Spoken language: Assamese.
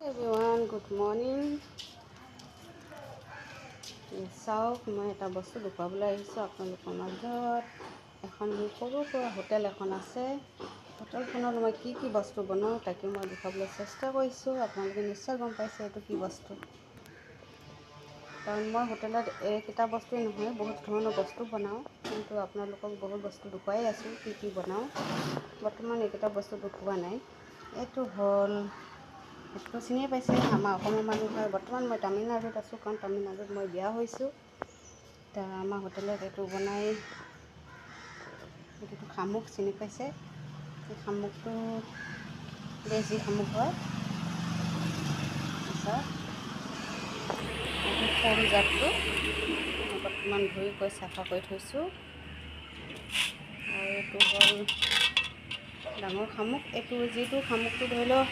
Everyone good morning. চাওক, মই এটা বস্তু দেখুৱাবলৈ আহিছোঁ আপোনালোকৰ মাজত। এখন সৰু সুৰা হোটেল এখন আছে। হোটেলখনত মই কি কি বস্তু বনাওঁ তাকে মই দেখুৱাবলৈ চেষ্টা কৰিছোঁ। আপোনালোকে নিশ্চয় গম পাইছে এইটো কি বস্তু, কাৰণ মই হোটেলত এইকেইটা বস্তুৱেই নহয় বহুত ধৰণৰ বস্তু বনাওঁ, কিন্তু আপোনালোকক বহুত বস্তু দেখুৱাই আছোঁ কি কি বনাওঁ। বৰ্তমান এইকেইটা বস্তু দেখুওৱা নাই। এইটো হ'ল, এইটো চিনিয়ে পাইছে, আমাৰ অসমৰ মানুহ হয়। বৰ্তমান মই তামিলনাডুত আছোঁ, কাৰণ তামিলনাডুত মই বিয়া হৈছোঁ। এতিয়া আমাৰ হোটেলত এইটো বনাই, এইটোতো শামুক চিনি পাইছে। এই শামুকটো দেশী শামুক হয়। এইটো সৰু জাতটো মই বৰ্তমান ধুই চাফা কৰি থৈছোঁ। আৰু এইটো হ'ল ডাঙৰ শামুক। এইটো যিটো শামুকটো ধৰি লওক